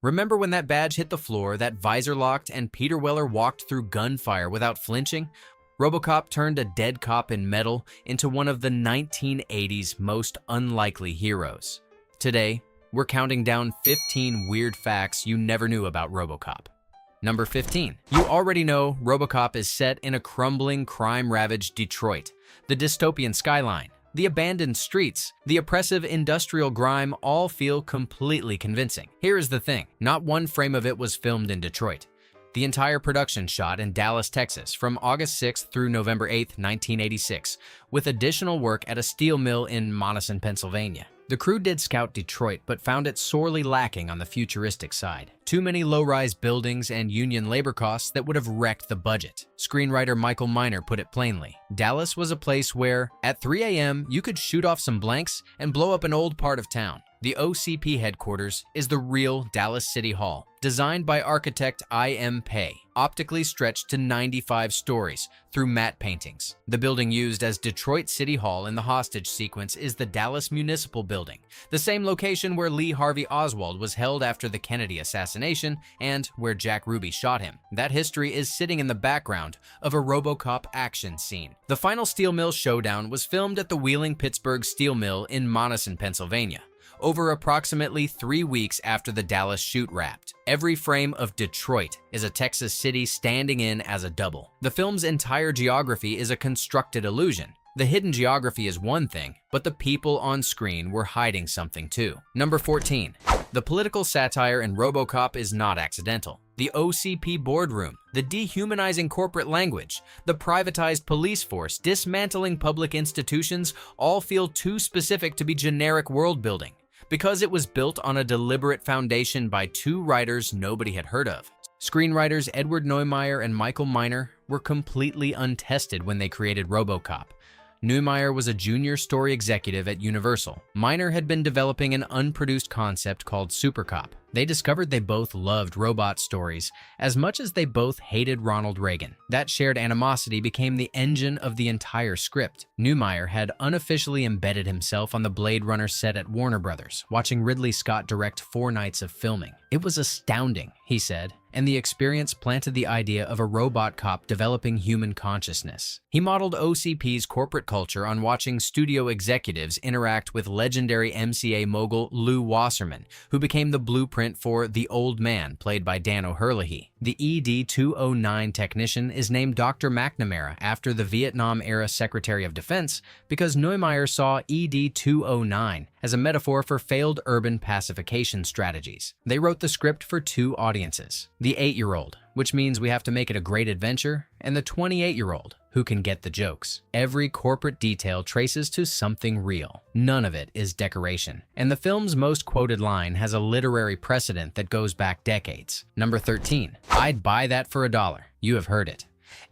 Remember when that badge hit the floor, that visor locked, and Peter Weller walked through gunfire without flinching? Robocop turned a dead cop in metal into one of the 1980s most unlikely heroes. Today, we're counting down 15 weird facts you never knew about Robocop. Number 15. You already know Robocop is set in a crumbling, crime-ravaged Detroit. The dystopian skyline, the abandoned streets, the oppressive industrial grime all feel completely convincing. Here is the thing, not one frame of it was filmed in Detroit. The entire production shot in Dallas, Texas from August 6th through November 8th, 1986, with additional work at a steel mill in Monison, Pennsylvania. The crew did scout Detroit, but found it sorely lacking on the futuristic side. Too many low-rise buildings and union labor costs that would have wrecked the budget. Screenwriter Michael Miner put it plainly. Dallas was a place where, at 3 a.m., you could shoot off some blanks and blow up an old part of town. The OCP headquarters is the real Dallas City Hall, designed by architect I.M. Pei, optically stretched to 95 stories through matte paintings. The building used as Detroit City Hall in the hostage sequence is the Dallas Municipal Building, the same location where Lee Harvey Oswald was held after the Kennedy assassination and where Jack Ruby shot him. That history is sitting in the background of a Robocop action scene. The final steel mill showdown was filmed at the Wheeling Pittsburgh Steel Mill in Monison, Pennsylvania, over approximately 3 weeks after the Dallas shoot wrapped. Every frame of Detroit is a Texas city standing in as a double. The film's entire geography is a constructed illusion. The hidden geography is one thing, but the people on screen were hiding something too. Number 14. The political satire in Robocop is not accidental. The OCP boardroom, the dehumanizing corporate language, the privatized police force, dismantling public institutions all feel too specific to be generic world building, because it was built on a deliberate foundation by two writers nobody had heard of. Screenwriters Edward Neumeier and Michael Miner were completely untested when they created Robocop. Neumeier was a junior story executive at Universal. Miner had been developing an unproduced concept called Supercop. They discovered they both loved robot stories as much as they both hated Ronald Reagan. That shared animosity became the engine of the entire script. Neumeier had unofficially embedded himself on the Blade Runner set at Warner Brothers, watching Ridley Scott direct 4 nights of filming. It was astounding, he said, and the experience planted the idea of a robot cop developing human consciousness. He modeled OCP's corporate culture on watching studio executives interact with legendary MCA mogul Lew Wasserman, who became the blueprint for The Old Man, played by Dan O'Herlihy. The ED-209 technician is named Dr. McNamara after the Vietnam-era Secretary of Defense because Neumeier saw ED-209 as a metaphor for failed urban pacification strategies. They wrote the script for 2 audiences: the 8-year-old, which means we have to make it a great adventure, and the 28-year-old, who can get the jokes. Every corporate detail traces to something real. None of it is decoration. And the film's most quoted line has a literary precedent that goes back decades. Number 13. I'd buy that for $1. You have heard it.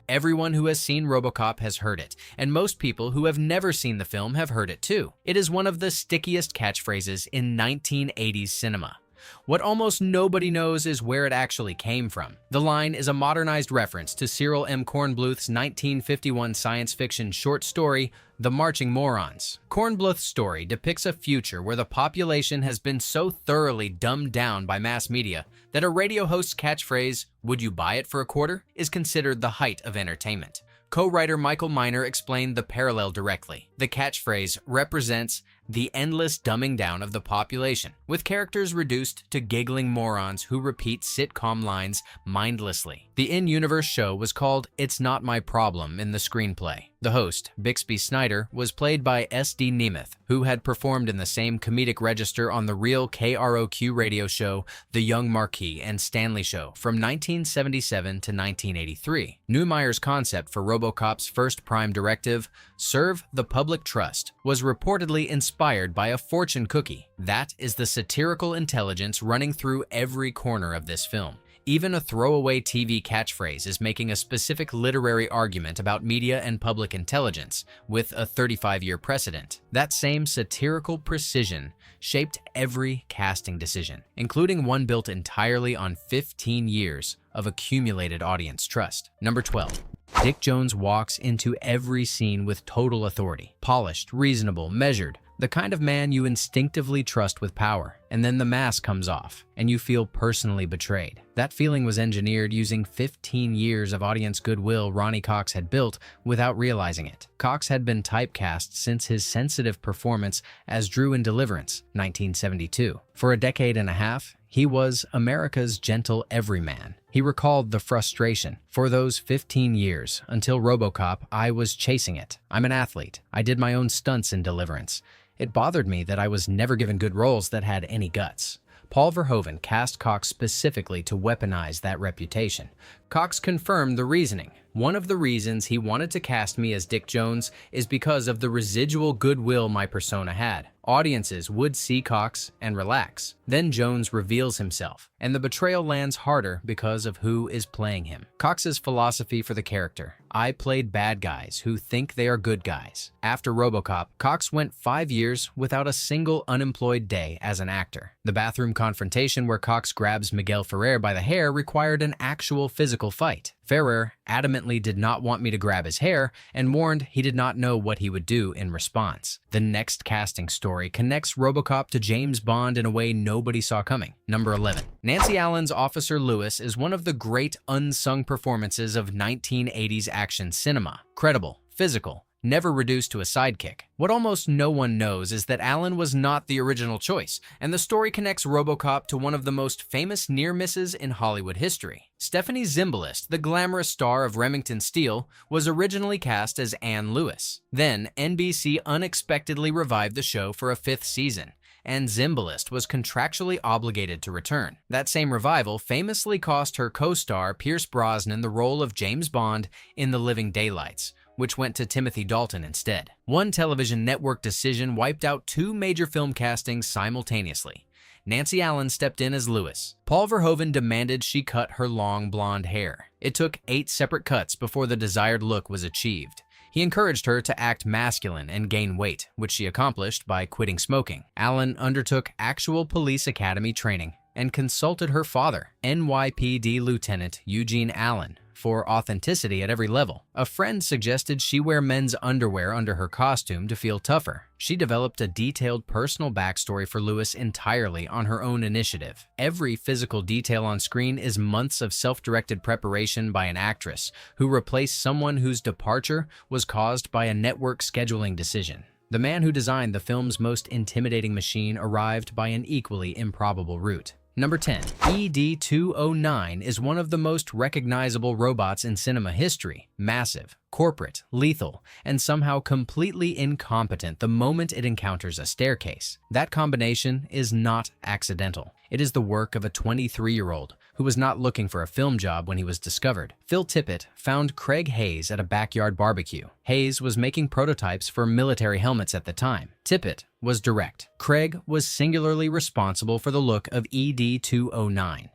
Everyone who has seen Robocop has heard it, and most people who have never seen the film have heard it too. It is one of the stickiest catchphrases in 1980s cinema. What almost nobody knows is where it actually came from. The line is a modernized reference to Cyril M. Kornbluth's 1951 science fiction short story, The Marching Morons. Kornbluth's story depicts a future where the population has been so thoroughly dumbed down by mass media that a radio host's catchphrase, "Would you buy it for $0.25?" is considered the height of entertainment. Co-writer Michael Miner explained the parallel directly. The catchphrase represents the endless dumbing down of the population, with characters reduced to giggling morons who repeat sitcom lines mindlessly. The in-universe show was called It's Not My Problem in the screenplay. The host, Bixby Snyder, was played by S.D. Nemeth, who had performed in the same comedic register on the real KROQ radio show The Young Marquis and Stanley Show from 1977 to 1983. Neumeier's concept for Robocop's first prime directive, Serve the Public Trust, was reportedly inspired by a fortune cookie. That is the satirical intelligence running through every corner of this film. Even a throwaway TV catchphrase is making a specific literary argument about media and public intelligence, with a 35-year precedent. That same satirical precision shaped every casting decision, including one built entirely on 15 years of accumulated audience trust. Number 12. Dick Jones walks into every scene with total authority. Polished, reasonable, measured, The kind of man you instinctively trust with power, and then the mask comes off, and you feel personally betrayed. That feeling was engineered using 15 years of audience goodwill Ronny Cox had built without realizing it. Cox had been typecast since his sensitive performance as Drew in Deliverance, 1972. For a decade and a half, he was America's gentle everyman. He recalled the frustration. For those 15 years, until Robocop, I was chasing it. I'm an athlete. I did my own stunts in Deliverance. It bothered me that I was never given good roles that had any guts. Paul Verhoeven cast Cox specifically to weaponize that reputation. Cox confirmed the reasoning. One of the reasons he wanted to cast me as Dick Jones is because of the residual goodwill my persona had. Audiences would see Cox and relax. Then Jones reveals himself, and the betrayal lands harder because of who is playing him. Cox's philosophy for the character: I played bad guys who think they are good guys. After Robocop, Cox went 5 years without a single unemployed day as an actor. The bathroom confrontation where Cox grabs Miguel Ferrer by the hair required an actual physical fight. Ferrer adamantly did not want me to grab his hair and warned he did not know what he would do in response. The next casting story connects Robocop to James Bond in a way nobody saw coming. Number 11. Nancy Allen's Officer Lewis is one of the great unsung performances of 1980s action cinema. Credible, physical, never reduced to a sidekick. What almost no one knows is that Allen was not the original choice, and the story connects Robocop to one of the most famous near misses in Hollywood history. Stephanie Zimbalist, the glamorous star of Remington Steele, was originally cast as Anne Lewis. Then, NBC unexpectedly revived the show for a 5th season, and Zimbalist was contractually obligated to return. That same revival famously cost her co-star Pierce Brosnan the role of James Bond in The Living Daylights, which went to Timothy Dalton instead. One television network decision wiped out 2 major film castings simultaneously. Nancy Allen stepped in as Lewis. Paul Verhoeven demanded she cut her long blonde hair. It took 8 separate cuts before the desired look was achieved. He encouraged her to act masculine and gain weight, which she accomplished by quitting smoking. Allen undertook actual police academy training and consulted her father, NYPD Lieutenant Eugene Allen, for authenticity at every level. A friend suggested she wear men's underwear under her costume to feel tougher. She developed a detailed personal backstory for Lewis entirely on her own initiative. Every physical detail on screen is months of self-directed preparation by an actress who replaced someone whose departure was caused by a network scheduling decision. The man who designed the film's most intimidating machine arrived by an equally improbable route. Number 10. ED-209 is one of the most recognizable robots in cinema history. Massive, corporate, lethal, and somehow completely incompetent the moment it encounters a staircase. That combination is not accidental. It is the work of a 23-year-old who was not looking for a film job when he was discovered. Phil Tippett found Craig Hayes at a backyard barbecue. Hayes was making prototypes for military helmets at the time. Tippett was direct. Craig was singularly responsible for the look of ED-209.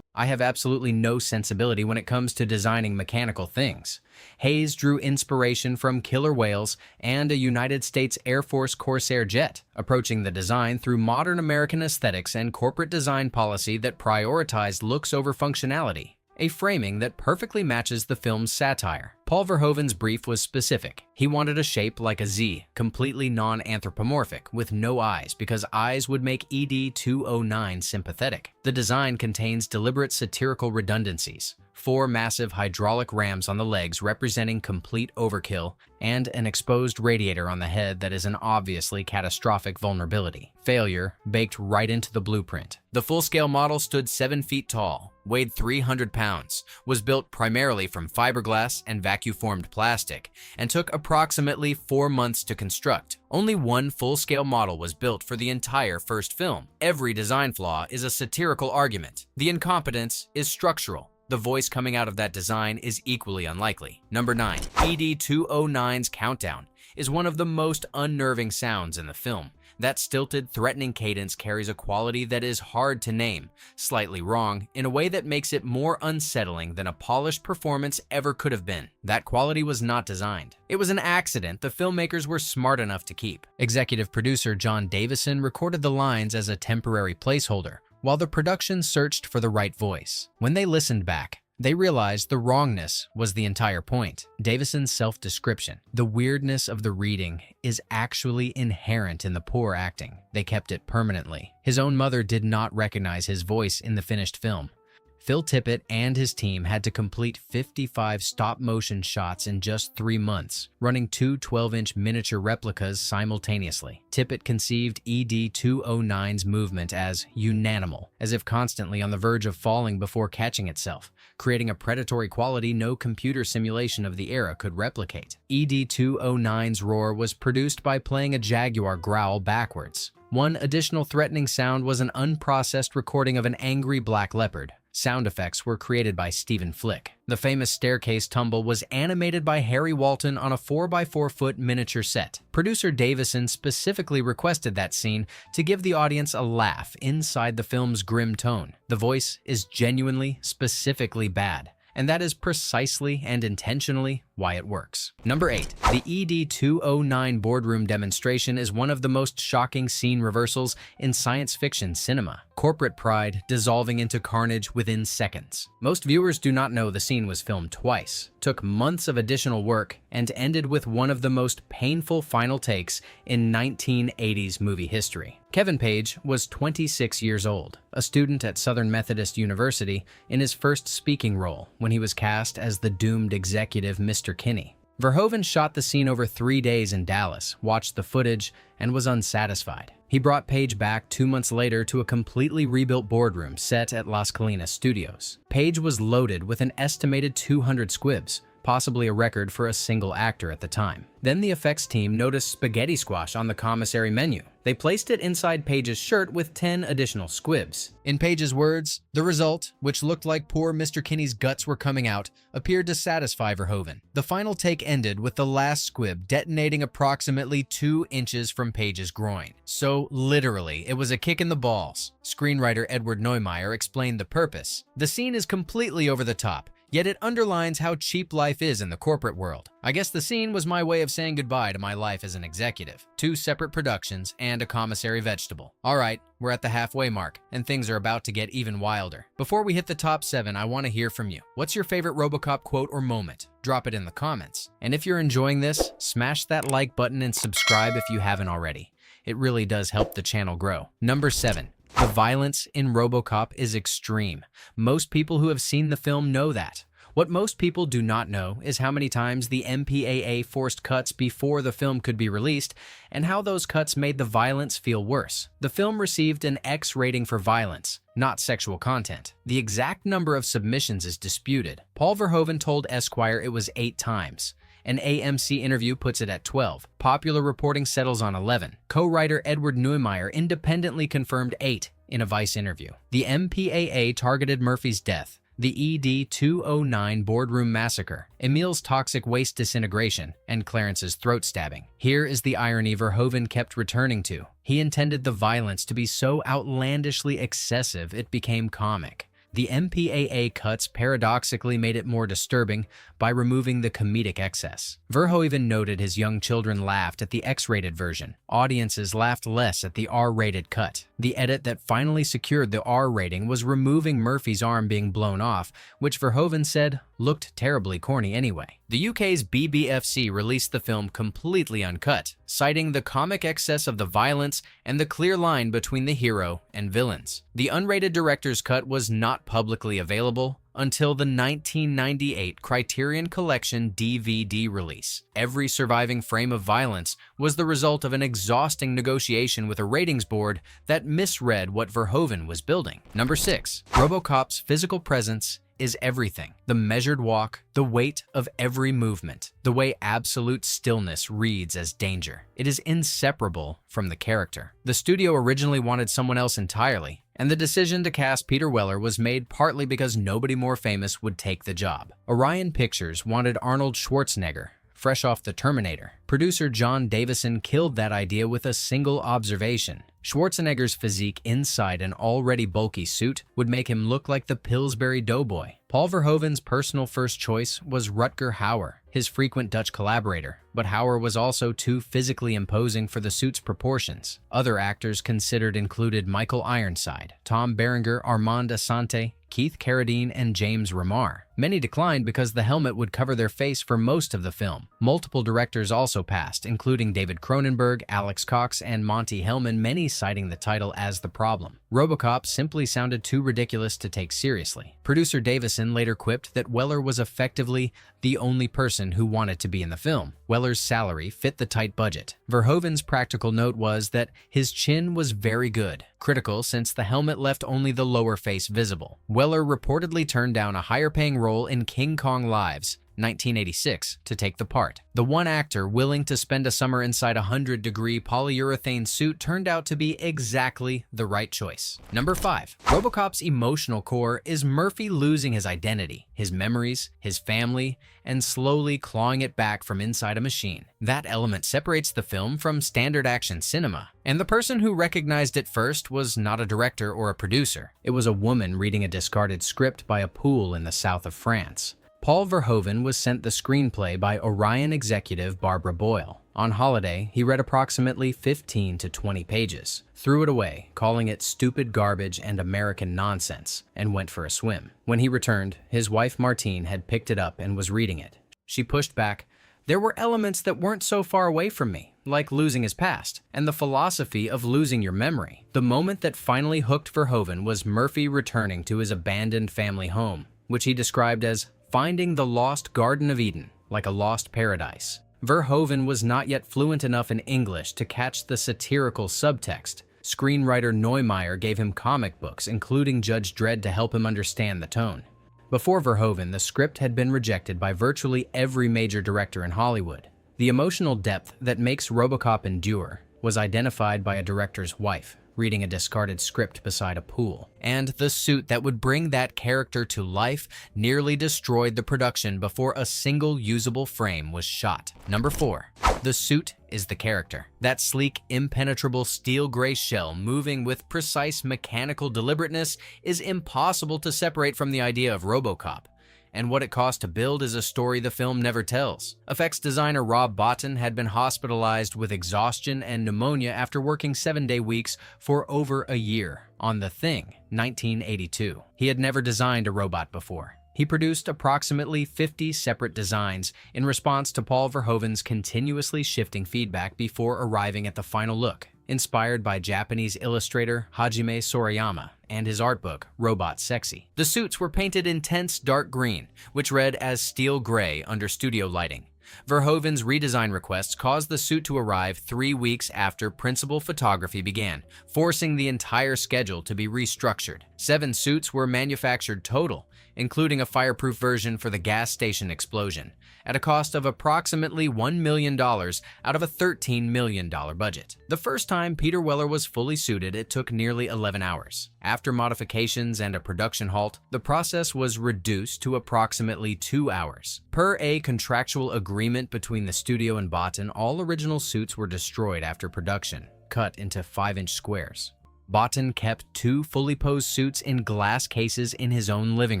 I have absolutely no sensibility when it comes to designing mechanical things. Hayes drew inspiration from killer whales and a United States Air Force Corsair jet, approaching the design through modern American aesthetics and corporate design policy that prioritized looks over functionality, a framing that perfectly matches the film's satire. Paul Verhoeven's brief was specific. He wanted a shape like a Z, completely non-anthropomorphic, with no eyes, because eyes would make ED-209 sympathetic. The design contains deliberate satirical redundancies: 4 massive hydraulic rams on the legs representing complete overkill, and an exposed radiator on the head that is an obviously catastrophic vulnerability. Failure baked right into the blueprint. The full-scale model stood 7 feet tall, weighed 300 pounds, was built primarily from fiberglass and vacuum-formed plastic, and took approximately 4 months to construct. Only one full-scale model was built for the entire first film. Every design flaw is a satirical argument. The incompetence is structural. The voice coming out of that design is equally unlikely. Number 9. ED-209's countdown is one of the most unnerving sounds in the film. That stilted, threatening cadence carries a quality that is hard to name, slightly wrong, in a way that makes it more unsettling than a polished performance ever could have been. That quality was not designed. It was an accident the filmmakers were smart enough to keep. Executive producer John Davison recorded the lines as a temporary placeholder, while the production searched for the right voice. When they listened back, They realized the wrongness was the entire point. Davison's self-description, the weirdness of the reading, is actually inherent in the poor acting. They kept it permanently. His own mother did not recognize his voice in the finished film. Phil Tippett and his team had to complete 55 stop-motion shots in just 3 months, running 2 12-inch miniature replicas simultaneously. Tippett conceived ED-209's movement as unanimal, as if constantly on the verge of falling before catching itself, creating a predatory quality no computer simulation of the era could replicate. ED-209's roar was produced by playing a jaguar growl backwards. One additional threatening sound was an unprocessed recording of an angry black leopard. Sound effects were created by Stephen Flick. The famous staircase tumble was animated by Harry Walton on a 4x4-foot miniature set. Producer Davison specifically requested that scene to give the audience a laugh inside the film's grim tone. The voice is genuinely, specifically bad, and that is precisely and intentionally why it works. Number 8. The ED-209 boardroom demonstration is one of the most shocking scene reversals in science fiction cinema. Corporate pride dissolving into carnage within seconds. Most viewers do not know the scene was filmed twice, took months of additional work, and ended with one of the most painful final takes in 1980s movie history. Kevin Page was 26 years old, a student at Southern Methodist University, in his first speaking role when he was cast as the doomed executive Mr. Kinney. Verhoeven shot the scene over 3 days in Dallas, watched the footage, and was unsatisfied. He brought Page back 2 months later to a completely rebuilt boardroom set at Las Colinas Studios. Page was loaded with an estimated 200 squibs, possibly a record for a single actor at the time. Then the effects team noticed spaghetti squash on the commissary menu. They placed it inside Page's shirt with 10 additional squibs. In Page's words, the result, which looked like poor Mr. Kinney's guts were coming out, appeared to satisfy Verhoeven. The final take ended with the last squib detonating approximately 2 inches from Page's groin. So literally, it was a kick in the balls. Screenwriter Edward Neumeier explained the purpose. The scene is completely over the top, yet it underlines how cheap life is in the corporate world. I guess the scene was my way of saying goodbye to my life as an executive. 2 separate productions and a commissary vegetable. Alright, we're at the halfway mark, and things are about to get even wilder. Before we hit the top 7, I want to hear from you. What's your favorite Robocop quote or moment? Drop it in the comments. And if you're enjoying this, smash that like button and subscribe if you haven't already. It really does help the channel grow. Number 7. The violence in Robocop is extreme. Most people who have seen the film know that. What most people do not know is how many times the MPAA forced cuts before the film could be released, and how those cuts made the violence feel worse. The film received an X rating for violence, not sexual content. The exact number of submissions is disputed. Paul Verhoeven told Esquire it was 8 times. An AMC interview puts it at 12. Popular reporting settles on 11. Co-writer Edward Neumeier independently confirmed 8 in a Vice interview. The MPAA targeted Murphy's death, the ED-209 boardroom massacre, Emil's toxic waste disintegration, and Clarence's throat stabbing. Here is the irony Verhoeven kept returning to. He intended the violence to be so outlandishly excessive it became comic. The MPAA cuts paradoxically made it more disturbing by removing the comedic excess. Verhoeven noted his young children laughed at the X-rated version. Audiences laughed less at the R-rated cut. The edit that finally secured the R rating was removing Murphy's arm being blown off, which Verhoeven said looked terribly corny anyway. The UK's BBFC released the film completely uncut, citing the comic excess of the violence and the clear line between the hero and villains. The unrated director's cut was not publicly available until the 1998 Criterion Collection DVD release. Every surviving frame of violence was the result of an exhausting negotiation with a ratings board that misread what Verhoeven was building. Number 6. Robocop's physical presence is everything. The measured walk, the weight of every movement, the way absolute stillness reads as danger. It is inseparable from the character. The studio originally wanted someone else entirely, and the decision to cast Peter Weller was made partly because nobody more famous would take the job. Orion Pictures wanted Arnold Schwarzenegger, fresh off The Terminator. Producer John Davison killed that idea with a single observation. Schwarzenegger's physique inside an already bulky suit would make him look like the Pillsbury Doughboy. Paul Verhoeven's personal first choice was Rutger Hauer, his frequent Dutch collaborator, but Hauer was also too physically imposing for the suit's proportions. Other actors considered included Michael Ironside, Tom Berenger, Armand Assante, Keith Carradine, and James Remar. Many declined because the helmet would cover their face for most of the film. Multiple directors also passed, including David Cronenberg, Alex Cox, and Monty Hellman, many citing the title as the problem. Robocop simply sounded too ridiculous to take seriously. Producer Davison later quipped that Weller was effectively the only person who wanted to be in the film. Weller's salary fit the tight budget. Verhoeven's practical note was that his chin was very good, critical since the helmet left only the lower face visible. Weller reportedly turned down a higher-paying role in King Kong Lives, 1986, to take the part. The one actor willing to spend a summer inside a 100-degree polyurethane suit turned out to be exactly the right choice. Number 5. Robocop's emotional core is Murphy losing his identity, his memories, his family, and slowly clawing it back from inside a machine. That element separates the film from standard action cinema. And the person who recognized it first was not a director or a producer. It was a woman reading a discarded script by a pool in the south of France. Paul Verhoeven was sent the screenplay by Orion executive Barbara Boyle. On holiday, he read approximately 15 to 20 pages, threw it away, calling it stupid garbage and American nonsense, and went for a swim. When he returned, his wife Martine had picked it up and was reading it. She pushed back, "There were elements that weren't so far away from me, like losing his past, and the philosophy of losing your memory." The moment that finally hooked Verhoeven was Murphy returning to his abandoned family home, which he described as finding the lost Garden of Eden, like a lost paradise. Verhoeven was not yet fluent enough in English to catch the satirical subtext. Screenwriter Neumeier gave him comic books, including Judge Dredd, to help him understand the tone. Before Verhoeven, the script had been rejected by virtually every major director in Hollywood. The emotional depth that makes Robocop endure was identified by a director's wife, reading a discarded script beside a pool. And the suit that would bring that character to life nearly destroyed the production before a single usable frame was shot. Number 4. The suit is the character. That sleek, impenetrable steel gray shell moving with precise mechanical deliberateness is impossible to separate from the idea of Robocop. And what it cost to build is a story the film never tells. Effects designer Rob Bottin had been hospitalized with exhaustion and pneumonia after working 7-day weeks for over a year on The Thing, 1982. He had never designed a robot before. He produced approximately 50 separate designs in response to Paul Verhoeven's continuously shifting feedback before arriving at the final look, inspired by Japanese illustrator Hajime Sorayama and his art book, Robot Sexy. The suits were painted intense dark green, which read as steel gray under studio lighting. Verhoeven's redesign requests caused the suit to arrive 3 weeks after principal photography began, forcing the entire schedule to be restructured. 7 suits were manufactured total, including a fireproof version for the gas station explosion, at a cost of approximately $1 million out of a $13 million budget. The first time Peter Weller was fully suited, it took nearly 11 hours. After modifications and a production halt, the process was reduced to approximately 2 hours. Per a contractual agreement between the studio and Bottin, all original suits were destroyed after production, cut into 5-inch squares. Bottin kept 2 fully posed suits in glass cases in his own living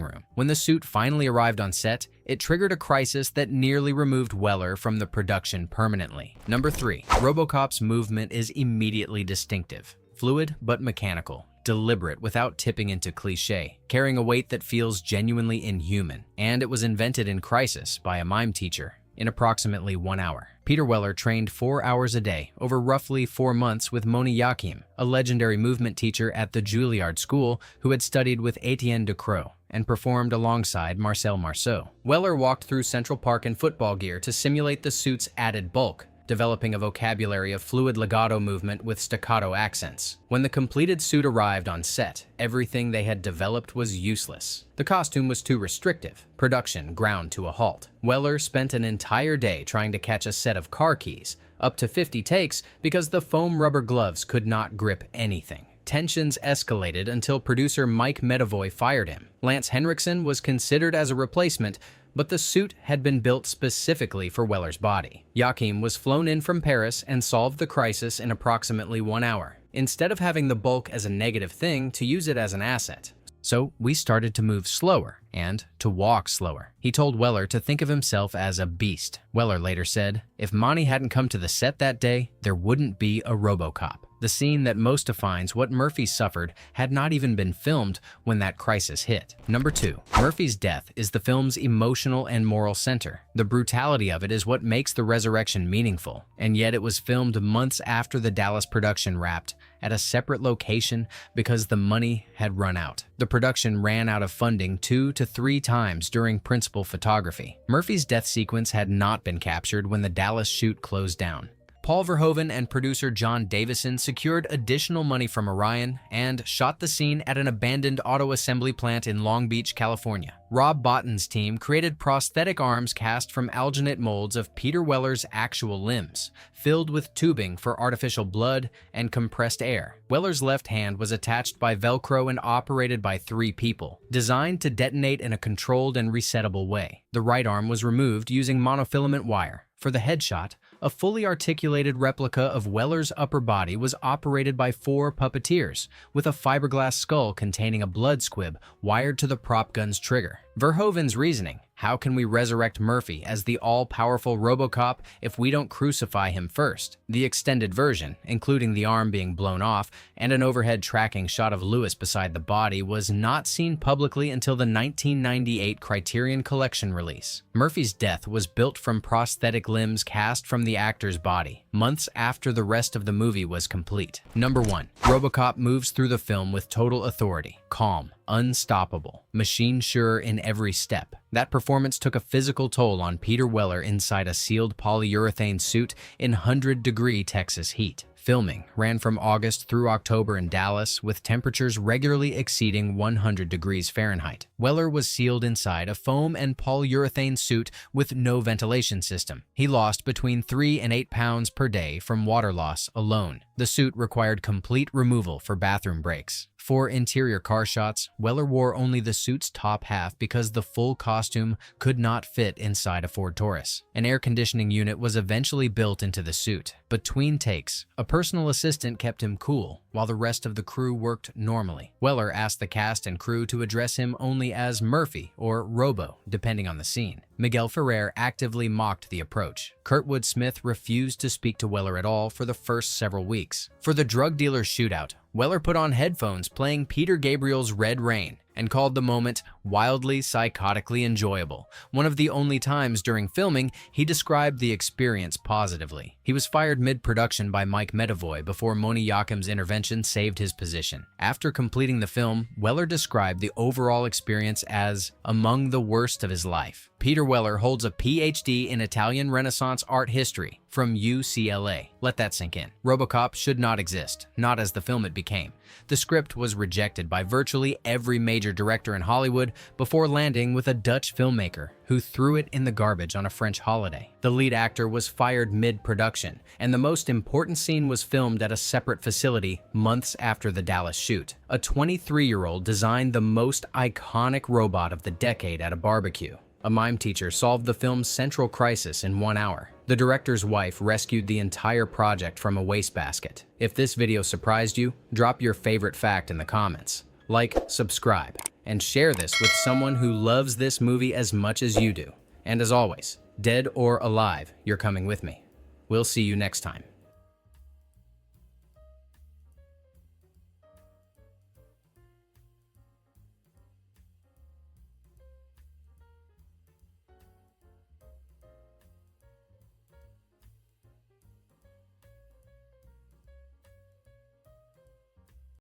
room. When the suit finally arrived on set, it triggered a crisis that nearly removed Weller from the production permanently. Number 3. Robocop's movement is immediately distinctive. Fluid but mechanical, deliberate without tipping into cliché, carrying a weight that feels genuinely inhuman. And it was invented in crisis by a mime teacher in approximately 1 hour. Peter Weller trained 4 hours a day over roughly 4 months with Moni Yakim, a legendary movement teacher at the Juilliard School who had studied with Etienne Ducrot and performed alongside Marcel Marceau. Weller walked through Central Park in football gear to simulate the suit's added bulk, developing a vocabulary of fluid legato movement with staccato accents. When the completed suit arrived on set, everything they had developed was useless. The costume was too restrictive. Production ground to a halt. Weller spent an entire day trying to catch a set of car keys, up to 50 takes, because the foam rubber gloves could not grip anything. Tensions escalated until producer Mike Medavoy fired him. Lance Henriksen was considered as a replacement, but the suit had been built specifically for Weller's body. Yakim was flown in from Paris and solved the crisis in approximately 1 hour. Instead of having the bulk as a negative thing, to use it as an asset. So we started to move slower and to walk slower. He told Weller to think of himself as a beast. Weller later said, if Monty hadn't come to the set that day, there wouldn't be a Robocop. The scene that most defines what Murphy suffered had not even been filmed when that crisis hit. Number 2. Murphy's death is the film's emotional and moral center. The brutality of it is what makes the resurrection meaningful, and yet it was filmed months after the Dallas production wrapped at a separate location because the money had run out. The production ran out of funding 2 to 3 times during principal photography. Murphy's death sequence had not been captured when the Dallas shoot closed down. Paul Verhoeven and producer John Davison secured additional money from Orion and shot the scene at an abandoned auto assembly plant in Long Beach, California. Rob Botton's team created prosthetic arms cast from alginate molds of Peter Weller's actual limbs, filled with tubing for artificial blood and compressed air. Weller's left hand was attached by Velcro and operated by 3 people, designed to detonate in a controlled and resettable way. The right arm was removed using monofilament wire. For the headshot, a fully articulated replica of Weller's upper body was operated by 4 puppeteers, with a fiberglass skull containing a blood squib wired to the prop gun's trigger. Verhoeven's reasoning: how can we resurrect Murphy as the all-powerful Robocop if we don't crucify him first? The extended version, including the arm being blown off and an overhead tracking shot of Lewis beside the body, was not seen publicly until the 1998 Criterion Collection release. Murphy's death was built from prosthetic limbs cast from the actor's body, months after the rest of the movie was complete. Number 1. Robocop moves through the film with total authority, calm, unstoppable, machine-sure in every step. That performance took a physical toll on Peter Weller inside a sealed polyurethane suit in 100-degree Texas heat. Filming ran from August through October in Dallas, with temperatures regularly exceeding 100 degrees Fahrenheit. Weller was sealed inside a foam and polyurethane suit with no ventilation system. He lost between 3 and 8 pounds per day from water loss alone. The suit required complete removal for bathroom breaks. For interior car shots, Weller wore only the suit's top half because the full costume could not fit inside a Ford Taurus. An air conditioning unit was eventually built into the suit. Between takes, a personal assistant kept him cool while the rest of the crew worked normally. Weller asked the cast and crew to address him only as Murphy or Robo, depending on the scene. Miguel Ferrer actively mocked the approach. Kurtwood Smith refused to speak to Weller at all for the first several weeks. For the drug dealer shootout, Weller put on headphones playing Peter Gabriel's Red Rain and called the moment wildly, psychotically enjoyable. One of the only times during filming he described the experience positively. He was fired mid-production by Mike Medavoy before Moni Yakim's intervention saved his position. After completing the film, Weller described the overall experience as among the worst of his life. Peter Weller holds a PhD in Italian Renaissance art history from UCLA. Let that sink in. Robocop should not exist, not as the film it became. The script was rejected by virtually every major director in Hollywood before landing with a Dutch filmmaker who threw it in the garbage on a French holiday. The lead actor was fired mid-production, and the most important scene was filmed at a separate facility months after the Dallas shoot. A 23-year-old designed the most iconic robot of the decade at a barbecue. A mime teacher solved the film's central crisis in 1 hour. The director's wife rescued the entire project from a wastebasket. If this video surprised you, drop your favorite fact in the comments. Like, subscribe, and share this with someone who loves this movie as much as you do. And as always, dead or alive, you're coming with me. We'll see you next time.